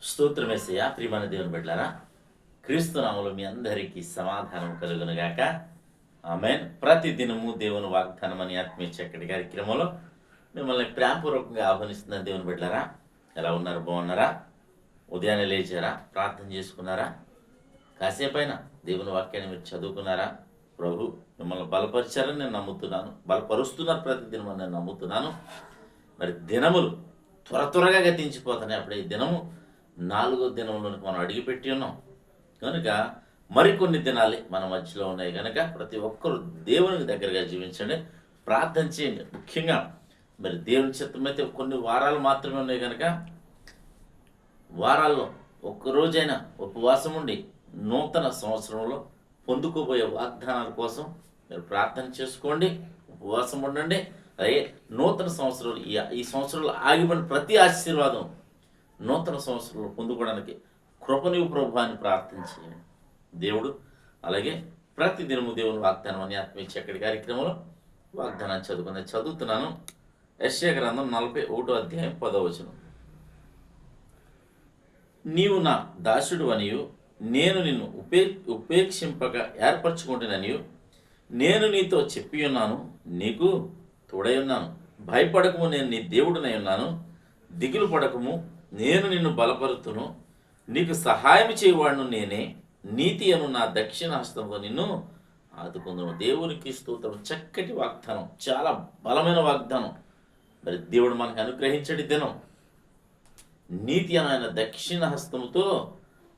స్తోత్రమేసయ్య. ప్రియమైన దేవుని బిడ్డలారా, క్రీస్తు నామములో మీ అందరికీ సమాధానం కలుగునుగాక. ఆమేన్. ప్రతి దినము దేవుని వాగ్దానం అని ఆత్మీయ చక్కటి కార్యక్రమంలో మిమ్మల్ని ప్రేమపూర్వకంగా ఆహ్వానిస్తున్న దేవుని బిడ్డలారా, ఎలా ఉన్నారు? బాగున్నారా? ఉదయాన్నే లేచారా? ప్రార్థన చేసుకున్నారా? కాసేపైనా దేవుని వాక్యాన్ని మీరు చదువుకున్నారా? ప్రభు మిమ్మల్ని బలపరిచారని నేను నమ్ముతున్నాను, బలపరుస్తున్నారు ప్రతి దినం నేను నమ్ముతున్నాను. మరి దినములు త్వరగా గతించిపోతున్నాయి. అప్పుడే ఈ దినము 4వ దినంలోనికి మనం అడిగిపెట్టి ఉన్నాం కనుక మరికొన్ని దినాలు మన మధ్యలో ఉన్నాయి కనుక ప్రతి ఒక్కరూ దేవునికి దగ్గరగా జీవించండి, ప్రార్థన చేయండి. ముఖ్యంగా మరి దేవుని చిత్తమైతే కొన్ని వారాలు మాత్రమే ఉన్నాయి కనుక వారాల్లో ఒక్కరోజైనా ఉపవాసం ఉండి నూతన సంవత్సరంలో పొందుకోబోయే వాగ్దానాల కోసం మీరు ప్రార్థన చేసుకోండి, ఉపవాసం ఉండండి. అలాగే నూతన సంవత్సరంలో ఈ సంవత్సరంలో ఆగిపోయిన ప్రతి ఆశీర్వాదం నూతన సంవత్సరంలో పొందుకోవడానికి కృపనివ్వు ప్రభు అని ప్రార్థించేయండి. దేవుడు అలాగే ప్రతి దినము దేవుని వాగ్దానం అని ఆత్మీయ చక్కటి కార్యక్రమంలో వాగ్దానాన్ని చదువుతున్నాను. యెషయా గ్రంథం 41వ అధ్యాయం 10వ వచనం. నీవు నా దాసుడు అనియు నేను నిన్ను ఉపేక్షింపక ఏర్పరచుకుంటుననియు నేను నీతో చెప్పి ఉన్నాను, నీకు తోడై ఉన్నాను. భయపడకము, నేను నీ దేవుడినై ఉన్నాను. దిగులు పడకము, నేను నిన్ను బలపరుతును. నీకు సహాయం చేయవాడును నేనే. నీతి అను నా దక్షిణ హస్తంతో నిన్ను ఆదుకుందును. దేవునికి స్తోత్రం. చక్కటి వాగ్దానం, చాలా బలమైన వాగ్దానం. మరి దేవుడు మనకు అనుగ్రహించడి దినం. నీతి అని ఆయన దక్షిణ హస్తముతో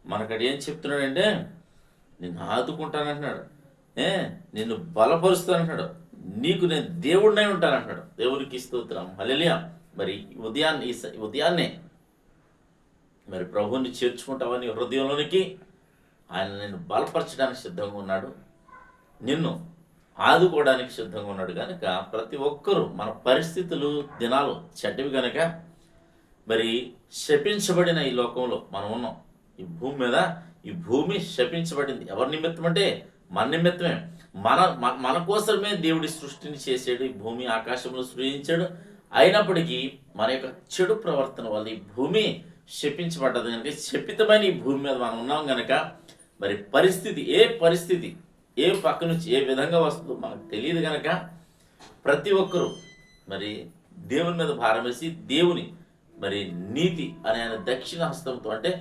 మనకడు ఏం చెప్తున్నాడంటే, నిన్ను ఆదుకుంటానంటున్నాడు, నిన్ను బలపరుస్తానంటున్నాడు, నీకు నేను దేవుడినై ఉంటానంటున్నాడు. దేవునికి స్తోత్రం. హల్లెలూయా. మరి ఉదయాన్నే మరి ప్రభువుని చేర్చుకుంటావని హృదయంలోనికి ఆయన నిన్ను బలపరచడానికి సిద్ధంగా ఉన్నాడు, నిన్ను ఆదుకోవడానికి సిద్ధంగా ఉన్నాడు. కనుక ప్రతి ఒక్కరూ మన పరిస్థితులు దినాలు చెడ్డవి కనుక మరి శపించబడిన ఈ లోకంలో మనం ఉన్నాం. ఈ భూమి మీద ఈ భూమి శపించబడింది. ఎవరి నిమిత్తం అంటే మన నిమిత్తమే. మన కోసమే దేవుడి సృష్టిని చేసాడు, ఈ భూమి ఆకాశంలో సృజించాడు. అయినప్పటికీ మన యొక్క చెడు ప్రవర్తన వల్ల ఈ భూమి శపించబడ్డది కనుక శపితమైన ఈ భూమి మీద మనం ఉన్నాం కనుక మరి పరిస్థితి ఏ పక్క నుంచి ఏ విధంగా వస్తుందో మనకు తెలియదు కనుక ప్రతి ఒక్కరూ మరి దేవుని మీద భారం వేసి దేవుని మరి నీతి అనే ఆయన దక్షిణ హస్తంతో, అంటే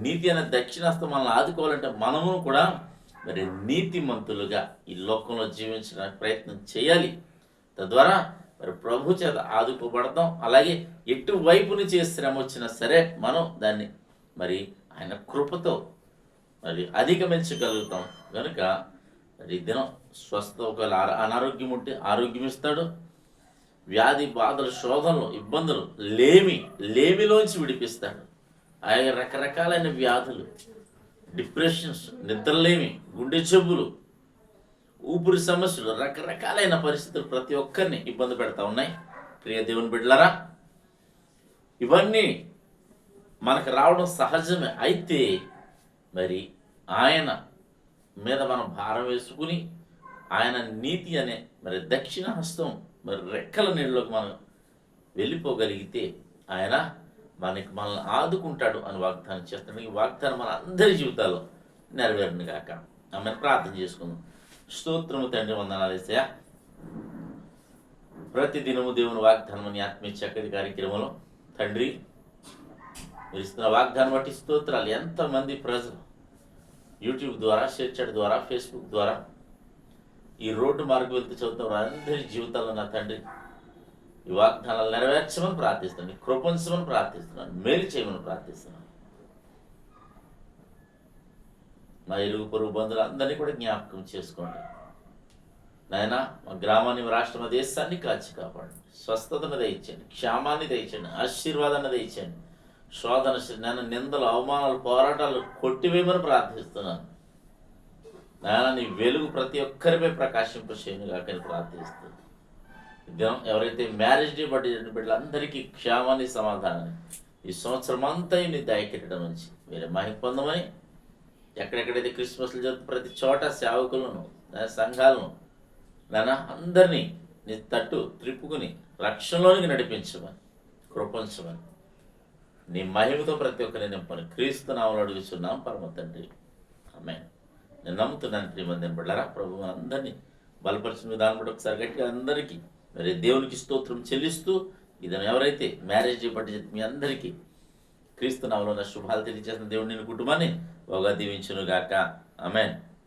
నీతి అనే దక్షిణ హస్తం మనల్ని ఆదుకోవాలంటే మనము కూడా మరి నీతిమంతులుగా ఈ లోకంలో జీవించడానికి ప్రయత్నం చేయాలి. తద్వారా మరి ప్రభు చేత ఆదుకోబడతాం. అలాగే ఎటువైపు నుంచి శ్రమ వచ్చినా సరే మనం దాన్ని మరి ఆయన కృపతో మరి అధిగమించగలుగుతాం. కనుక మరి దినం స్వస్థ, ఒకవేళ అనారోగ్యం ఉంటే ఆరోగ్యం ఇస్తాడు. వ్యాధి బాధలు, శోధనలు, ఇబ్బందులు, లేమిలోంచి విడిపిస్తాడు. ఆయన రకరకాలైన వ్యాధులు, డిప్రెషన్స్, నిద్రలేమి, గుండె జబ్బులు, ఊపిరి సమస్యలు, రకరకాలైన పరిస్థితులు ప్రతి ఒక్కరిని ఇబ్బంది పెడతా ఉన్నాయి. ప్రియ దేవుని బిడ్డలారా, ఇవన్నీ మనకు రావడం సహజమే. అయితే మరి ఆయన మీద మనం భారం వేసుకుని ఆయన నీతి అనే మరి దక్షిణ హస్తం మరి రెక్కల నీళ్ళలోకి మనం వెళ్ళిపోగలిగితే ఆయన మనల్ని ఆదుకుంటాడు అని వాగ్దానం చేస్తాడు. ఈ వాగ్దానం మన అందరి జీవితాల్లో నెరవేరును గాక. ఆమె ప్రార్థన చేసుకుందాం. స్తోత్రము తండ్రి, వందనాలు యేసయ్య. ప్రతి దినము దేవుని వాగ్దానం అని ఆత్మీయ చక్కటి కార్యక్రమంలో తండ్రి మీరు ఇస్తున్న వాగ్దానం బట్టి స్తోత్రాలు. ఎంతమంది ప్రజలు యూట్యూబ్ ద్వారా, షేర్ చాట్ ద్వారా, ఫేస్బుక్ ద్వారా ఈ రోడ్డు మార్గం వెళ్తూ చదువుతారు అందరి జీవితాల్లో నా తండ్రి ఈ వాగ్దానాలు నెరవేర్చమని ప్రార్థిస్తున్నాను, కృపించమని ప్రార్థిస్తున్నాను, మేలు చేయమని ప్రార్థిస్తున్నాను. మా ఇరుగు పొరుగు బంధువులందరినీ కూడా జ్ఞాపకం చేసుకోండి నాయన. మా గ్రామాన్ని, రాష్ట్రం, దేశాన్ని కాచి కాపాడండి. స్వస్థతను దయచేయండి, క్షేమాన్ని దయచేయండి, ఆశీర్వాదాన్ని దయచేయండి. శోధన, నేను నిందలు, అవమానాలు, పోరాటాలు కొట్టివేయమని ప్రార్థిస్తున్నాను నాయన. నీ వెలుగు ప్రతి ఒక్కరిపై ప్రకాశింపచేయను కాకని ప్రార్థిస్తున్నాను. దినం ఎవరైతే మ్యారేజ్ డే బట్టి బిడ్డలందరికీ క్షేమాన్ని, సమాధానాన్ని ఈ సంవత్సరం అంతా నీ దయకెట్టడం నుంచి వేరే మహిమ పొందమని, ఎక్కడెక్కడైతే క్రిస్మస్లు జరుగుతూ ప్రతి చోట సేవకులను, సంఘాలను నాన్న అందరినీ నీ తట్టు త్రిప్పుకుని రక్షణలోనికి నడిపించమని, కృపించమని నీ మహిమతో ప్రతి ఒక్కరిని నింపని క్రీస్తు నామములో అడుగుచున్నాం పరమ తండ్రి. ఆమేన్. నేను నమ్ముతున్నాను ప్రియమందిని బిడ్డలారా, ప్రభు అందరినీ బలపరిచిన విధానం బట్టి ఒకసారి గట్టిగా అందరికీ మరి దేవునికి స్తోత్రం చెల్లిస్తూ, ఇదని ఎవరైతే మ్యారేజ్ పట్టి మీ అందరికీ క్రీస్తు నామములో శుభాలు తెలియజేసిన దేవుడు నేను కుటుంబాన్ని బాగా దీవించును గాక. ఆమేన్.